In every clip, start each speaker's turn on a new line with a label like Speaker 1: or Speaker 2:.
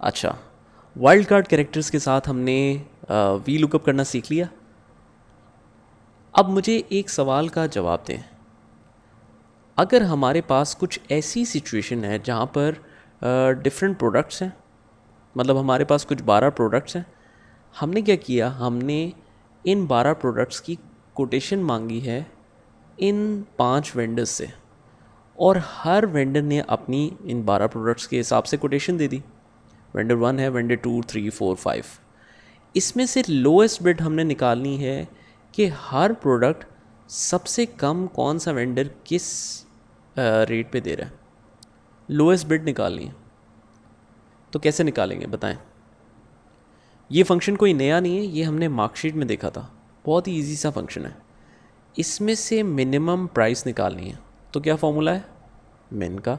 Speaker 1: अच्छा, wild card characters के साथ हमने वी लुकअप करना सीख लिया। अब मुझे एक सवाल का जवाब दें। अगर हमारे पास कुछ ऐसी सिचुएशन है जहाँ पर डिफरेंट प्रोडक्ट्स हैं, मतलब हमारे पास कुछ 12 प्रोडक्ट्स हैं, हमने क्या किया, हमने इन 12 प्रोडक्ट्स की कोटेशन मांगी है इन 5 वेंडर्स से, और हर वेंडर ने अपनी इन 12 प्रोडक्ट्स के हिसाब से कोटेशन दे दी। वेंडर 1 है, वेंडर 2, 3, 4, 5। इसमें से लोएस्ट बिड हमने निकालनी है कि हर प्रोडक्ट सबसे कम कौन सा वेंडर किस रेट पे दे रहा है। लोएस्ट बिड निकालनी है। तो कैसे निकालेंगे बताएं। ये फंक्शन कोई नया नहीं है, ये हमने मार्कशीट में देखा था। बहुत ही ईजी सा फंक्शन है। इसमें से मिनिमम प्राइस निकालनी है। तो क्या फॉर्मूला है, मिन का,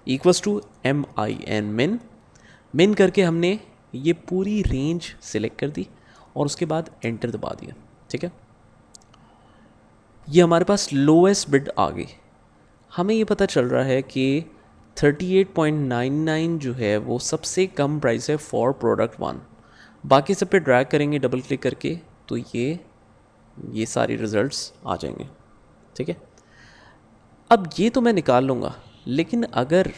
Speaker 1: इक्वल्स टू MIN, मिन। मिन करके हमने ये पूरी रेंज सिलेक्ट कर दी और उसके बाद एंटर दबा दिया। ठीक है, ये हमारे पास लोएस्ट बिड आ गई। हमें ये पता चल रहा है कि 38.99 जो है वो सबसे कम प्राइस है फॉर प्रोडक्ट 1। बाकी सब पे ड्रैग करेंगे डबल क्लिक करके तो ये सारी रिजल्ट्स आ जाएंगे। ठीक है, अब ये तो मैं निकाल लूँगा, लेकिन अगर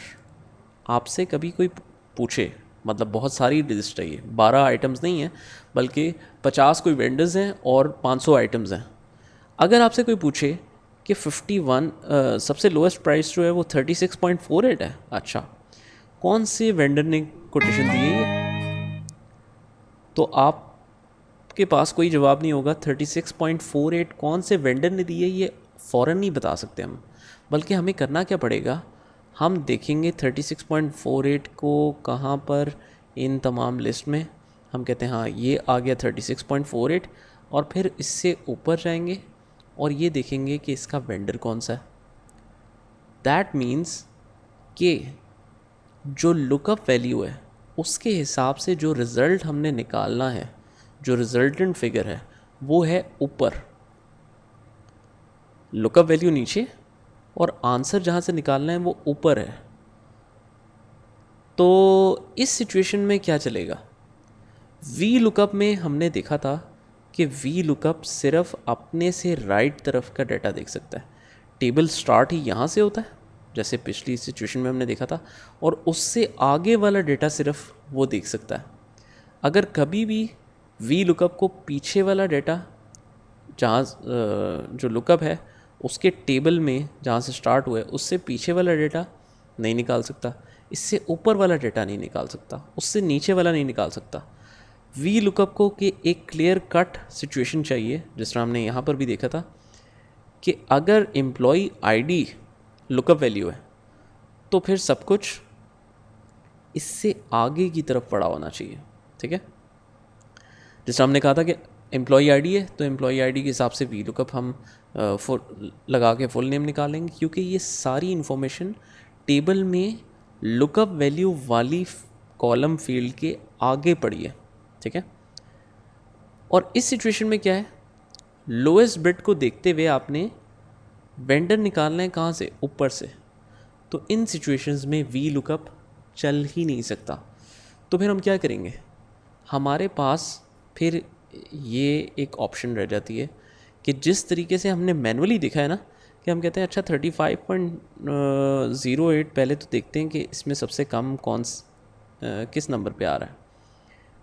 Speaker 1: आपसे कभी कोई पूछे, मतलब बहुत सारी लिस्ट है, ये 12 आइटम्स नहीं हैं बल्कि 50 कोई वेंडर्स हैं और 500 आइटम्स हैं। अगर आपसे कोई पूछे कि 51 सबसे लोएस्ट प्राइस जो है वो 36.48 है, अच्छा कौन से वेंडर ने कोटेशन दी है ये, तो आपके पास कोई जवाब नहीं होगा। 36.48 कौन से वेंडर ने दी है ये फ़ौरन नहीं बता सकते हम, बल्कि हमें करना क्या पड़ेगा, हम देखेंगे 36.48 को कहाँ पर इन तमाम लिस्ट में। हम कहते हैं हाँ ये आ गया 36.48, और फिर इससे ऊपर जाएंगे और ये देखेंगे कि इसका वेंडर कौन सा है। दैट मीन्स कि जो लुकअप वैल्यू है उसके हिसाब से जो रिज़ल्ट हमने निकालना है, जो रिजल्टेंट फिगर है वो है ऊपर, लुकअप वैल्यू नीचे, और आंसर जहाँ से निकालना है वो ऊपर है। तो इस सिचुएशन में क्या चलेगा, वी लुकअप में हमने देखा था कि वी लुकअप सिर्फ अपने से राइट तरफ का डाटा देख सकता है। टेबल स्टार्ट ही यहाँ से होता है जैसे पिछली सिचुएशन में हमने देखा था, और उससे आगे वाला डाटा सिर्फ वो देख सकता है। अगर कभी भी वी लुकअप को पीछे वाला डाटा, जहाँ जो लुकअप है उसके टेबल में जहाँ से स्टार्ट हुआ है उससे पीछे वाला डाटा नहीं निकाल सकता, इससे ऊपर वाला डाटा नहीं निकाल सकता, उससे नीचे वाला नहीं निकाल सकता। वी लुकअप को कि एक क्लियर कट सिचुएशन चाहिए, जिस तरह हमने यहाँ पर भी देखा था कि अगर एम्प्लॉई आईडी लुकअप वैल्यू है तो फिर सब कुछ इससे आगे की तरफ पड़ा होना चाहिए। ठीक है, जिस तरह हमने कहा था कि एम्प्लॉई आईडी है तो एम्प्लॉई आईडी के हिसाब से वी लुकअप हम फुल लगा के फुल नेम निकालेंगे, क्योंकि ये सारी इन्फॉर्मेशन टेबल में लुकअप वैल्यू वाली कॉलम फील्ड के आगे पड़ी है। ठीक है, और इस सिचुएशन में क्या है, लोएस्ट बिट को देखते हुए आपने वेंडर निकालना है कहाँ से, ऊपर से। तो इन सिचुएशंस में वी लुकअप चल ही नहीं सकता। तो फिर हम क्या करेंगे, हमारे पास फिर ये एक ऑप्शन रह जाती है कि जिस तरीके से हमने मैनुअली देखा है ना, कि हम कहते हैं अच्छा 35.08 पहले तो देखते हैं कि इसमें सबसे कम किस नंबर पे आ रहा है।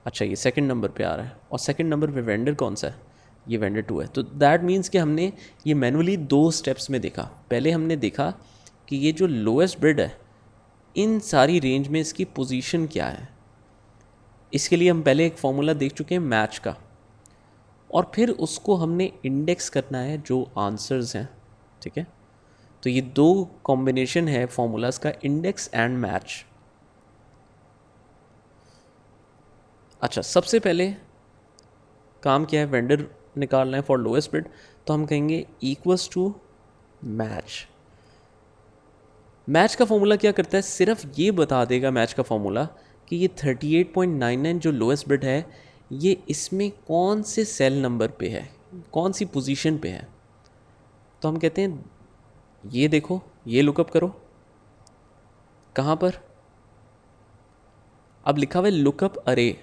Speaker 1: अच्छा ये सेकंड नंबर पे आ रहा है, और सेकंड नंबर पे वेंडर कौन सा है, ये वेंडर 2 है। तो दैट मीन्स कि हमने ये मैनुअली 2 स्टेप्स में देखा। पहले हमने देखा कि ये जो लोएस्ट बिड है इन सारी रेंज में इसकी पोजीशन क्या है। इसके लिए हम पहले एक फॉर्मूला देख चुके हैं मैच का, और फिर उसको हमने इंडेक्स करना है जो आंसर्स हैं। ठीक है, तो ये 2 कॉम्बिनेशन है फॉर्मूलाज का, इंडेक्स एंड मैच। अच्छा, सबसे पहले काम क्या है, वेंडर निकालना है फॉर लोएस्ट बिड, तो हम कहेंगे इक्वल्स टू मैच। मैच का फॉर्मूला क्या करता है, सिर्फ ये बता देगा मैच का फॉर्मूला कि ये 38.99 जो लोएस्ट बिड है ये इसमें कौन से सेल नंबर पे है, कौन सी पोजीशन पे है। तो हम कहते हैं ये देखो, ये लुकअप करो, कहाँ पर, अब लिखा हुआ है लुकअप अरे,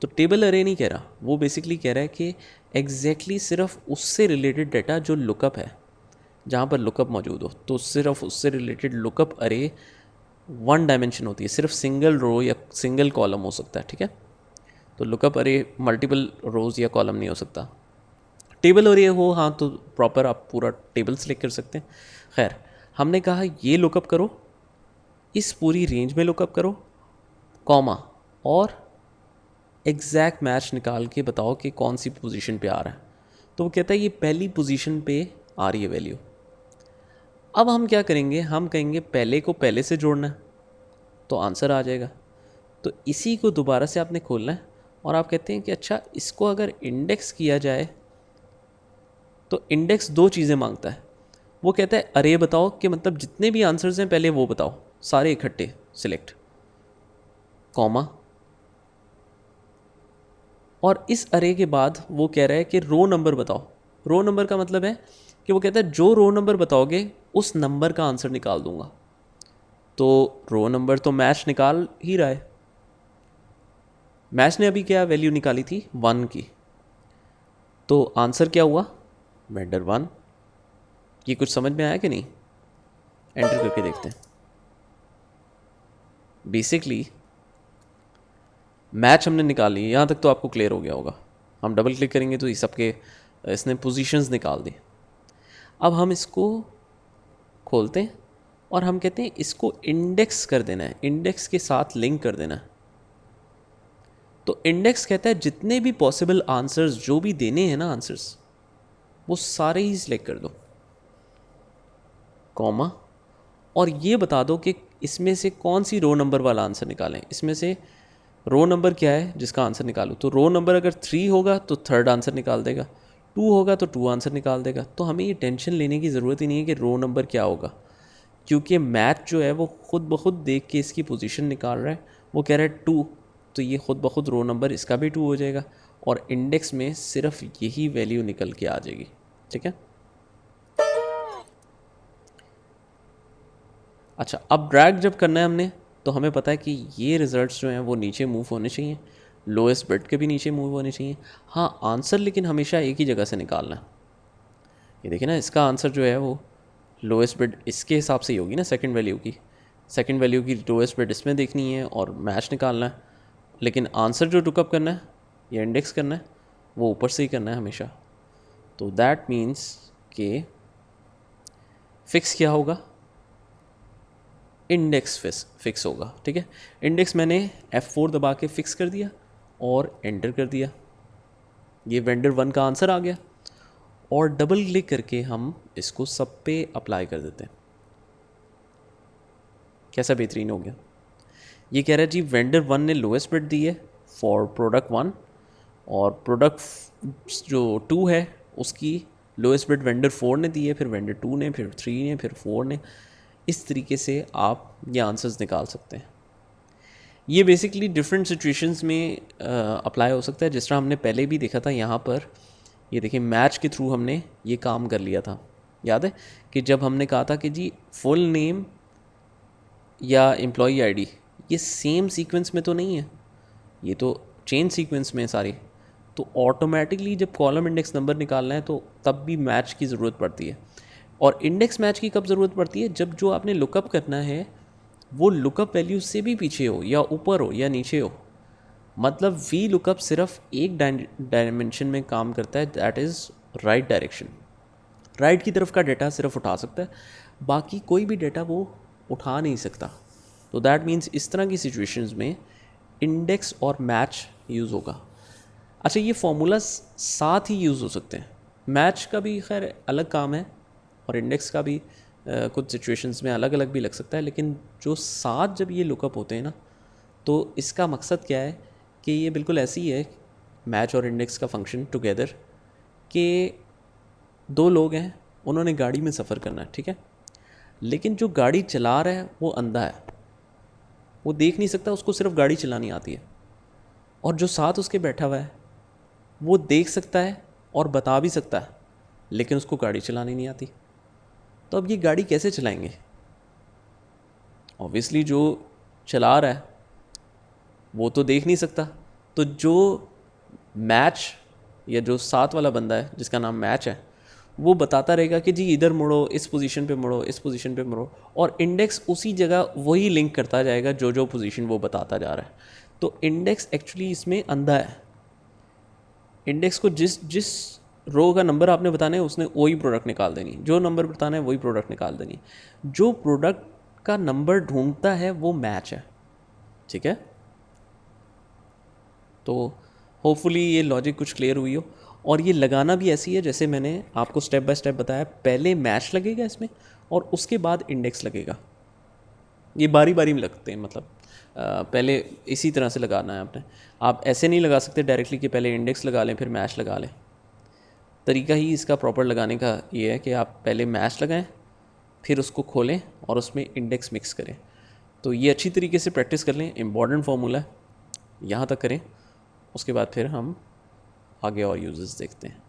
Speaker 1: तो टेबल अरे नहीं कह रहा, वो बेसिकली कह रहा है कि एग्जैक्टली सिर्फ उससे रिलेटेड डाटा जो लुकअप है, जहाँ पर लुकअप मौजूद हो, तो सिर्फ उससे रिलेटेड लुकअप अरे वन डायमेंशन होती है, सिर्फ सिंगल रो या सिंगल कॉलम हो सकता है, ठीक है। तो लुकअप अरे मल्टीपल रोज या कॉलम नहीं हो सकता। टेबल अरे हो हाँ, तो प्रॉपर आप पूरा टेबल सेलेक्ट कर सकते हैं। खैर, हमने कहा ये लुकअप करो, इस पूरी रेंज में लुकअप करो, कॉमा, और एग्जैक्ट मैच निकाल के बताओ कि कौन सी पोजीशन पे आ रहा है। तो वो कहता है ये पहली पोजीशन पे आ रही है वैल्यू। अब हम क्या करेंगे, हम कहेंगे पहले को पहले से जोड़ना है, तो आंसर आ जाएगा। तो इसी को दोबारा से आपने खोलना है और आप कहते हैं कि अच्छा इसको अगर इंडेक्स किया जाए, तो इंडेक्स दो चीज़ें मांगता है। वो कहता है अरे बताओ, कि मतलब जितने भी आंसर्स हैं पहले वो बताओ, सारे इकट्ठे सिलेक्ट, कॉमा, और इस अरे के बाद वो कह रहा है कि रो नंबर बताओ। रो नंबर का मतलब है कि वो कहता है जो रो नंबर बताओगे उस नंबर का आंसर निकाल दूंगा। तो रो नंबर तो मैच निकाल ही रहा है। मैच ने अभी क्या वैल्यू निकाली थी, 1 की, तो आंसर क्या हुआ, वेंडर 1। ये कुछ समझ में आया कि नहीं, एंटर करके देखते हैं। बेसिकली मैच हमने निकाल ली, यहाँ तक तो आपको क्लियर हो गया होगा। हम डबल क्लिक करेंगे तो ये सबके इसने पोजीशंस निकाल दी। अब हम इसको खोलते हैं और हम कहते हैं इसको इंडेक्स कर देना है, इंडेक्स के साथ लिंक कर देना है। तो इंडेक्स कहता है जितने भी पॉसिबल आंसर्स जो भी देने हैं ना आंसर्स, वो सारे ही सिलेक्ट कर दो, कॉमा, और ये बता दो कि इसमें से कौन सी रो नंबर वाला आंसर निकालें। इसमें से रो नंबर क्या है जिसका आंसर निकालूँ, तो रो नंबर अगर 3 होगा तो थर्ड आंसर निकाल देगा, 2 होगा तो 2 आंसर निकाल देगा। तो हमें ये टेंशन लेने की ज़रूरत ही नहीं है कि रो नंबर क्या होगा, क्योंकि मैथ जो है वो खुद ब खुद देख के इसकी पोजीशन निकाल रहा है। वो कह रहा है 2, तो ये खुद ब खुद रो नंबर इसका भी 2 हो जाएगा, और इंडेक्स में सिर्फ यही वैल्यू निकल के आ जाएगी, ठीक है। अच्छा, अब ड्रैग जब करना है हमने, तो हमें पता है कि ये रिजल्ट्स जो हैं वो नीचे मूव होने चाहिए, लोएस्ट बिट के भी नीचे मूव होने चाहिए। हाँ, आंसर लेकिन हमेशा एक ही जगह से निकालना है। ये देखिए ना, इसका आंसर जो है वो लोएस्ट बिट इसके हिसाब से ही होगी ना, सेकंड वैल्यू की लोएस्ट बिट इसमें देखनी है और मैच निकालना है। लेकिन आंसर जो लुकअप करना है या इंडेक्स करना है वो ऊपर से ही करना है हमेशा। तो दैट मीन्स कि फिक्स क्या होगा, इंडेक्स फिक्स होगा, ठीक है। इंडेक्स मैंने F4 दबा के फिक्स कर दिया और एंटर कर दिया, ये वेंडर 1 का आंसर आ गया। और डबल क्लिक करके हम इसको सब पे अप्लाई कर देते हैं। कैसा बेहतरीन हो गया। ये कह रहा है जी वेंडर 1 ने लोएस्ट बिट दी है फॉर प्रोडक्ट 1, और प्रोडक्ट जो 2 है उसकी लोएस्ट बिट वेंडर 4 ने दी है, फिर वेंडर 2 ने, फिर 3 ने, फिर 4 ने। इस तरीके से आप ये आंसर्स निकाल सकते हैं। ये बेसिकली डिफरेंट सिचुएशंस में अप्लाई हो सकता है, जिस तरह हमने पहले भी देखा था यहाँ पर। ये देखिए, मैच के थ्रू हमने ये काम कर लिया था। याद है कि जब हमने कहा था कि जी फुल नेम या एम्प्लॉई आईडी ये सेम सीक्वेंस में तो नहीं है, ये तो चेन सीक्वेंस में है सारी, तो ऑटोमेटिकली जब कॉलम इंडेक्स नंबर निकालना है तो तब भी मैच की ज़रूरत पड़ती है। और इंडेक्स मैच की कब ज़रूरत पड़ती है, जब जो आपने लुकअप करना है वो लुकअप वैल्यू से भी पीछे हो, या ऊपर हो, या नीचे हो। मतलब वी लुकअप सिर्फ एक डायमेंशन में काम करता है, that is right direction. Right की तरफ का डेटा सिर्फ उठा सकता है, बाकी कोई भी डेटा वो उठा नहीं सकता। तो दैट मीन्स इस तरह की सिचुएशंस में इंडेक्स और मैच यूज़ होगा। अच्छा, ये फॉर्मूला साथ ही यूज़ हो सकते हैं। मैच का भी खैर अलग काम है और इंडेक्स का भी कुछ सिचुएशंस में अलग अलग भी लग सकता है, लेकिन जो साथ जब ये लुकअप होते हैं ना, तो इसका मकसद क्या है कि ये बिल्कुल ऐसी ही है, मैच और इंडेक्स का फंक्शन टुगेदर, कि दो लोग हैं, उन्होंने गाड़ी में सफ़र करना है, ठीक है। लेकिन जो गाड़ी चला रहा है वो अंधा है, वो देख नहीं सकता, उसको सिर्फ गाड़ी चलानी आती है। और जो साथ उसके बैठा हुआ है वो देख सकता है और बता भी सकता है, लेकिन उसको गाड़ी चलानी नहीं आती। तो अब ये गाड़ी कैसे चलाएंगे? ऑब्वियसली जो चला रहा है वो तो देख नहीं सकता। तो जो मैच या जो साथ वाला बंदा है जिसका नाम मैच है, वो बताता रहेगा कि जी इधर मुड़ो, इस पोजीशन पे मुड़ो, इस पोजीशन पे मुड़ो, और इंडेक्स उसी जगह वही लिंक करता जाएगा जो जो पोजीशन वो बताता जा रहा है। तो इंडेक्स एक्चुअली इसमें अंधा है। इंडेक्स को जिस जिस रो का नंबर आपने बताना है उसने वही प्रोडक्ट निकाल देनी, जो नंबर बताना है वही प्रोडक्ट निकाल देनी। जो प्रोडक्ट का नंबर ढूंढता है वो मैच है, ठीक है। तो होपफुली ये लॉजिक कुछ क्लियर हुई हो। और ये लगाना भी ऐसी है जैसे मैंने आपको स्टेप बाय स्टेप बताया, पहले मैच लगेगा इसमें और उसके बाद इंडेक्स लगेगा। ये बारी बारी में लगते हैं, मतलब पहले इसी तरह से लगाना है आपने। आप ऐसे नहीं लगा सकते डायरेक्टली कि पहले इंडेक्स लगा लें फिर मैच लगा लें। तरीका ही इसका प्रॉपर लगाने का ये है कि आप पहले मैच लगाएं, फिर उसको खोलें और उसमें इंडेक्स मिक्स करें। तो ये अच्छी तरीके से प्रैक्टिस कर लें, इम्पॉर्टेंट फार्मूला है, यहाँ तक करें। उसके बाद फिर हम आगे और यूजेस देखते हैं।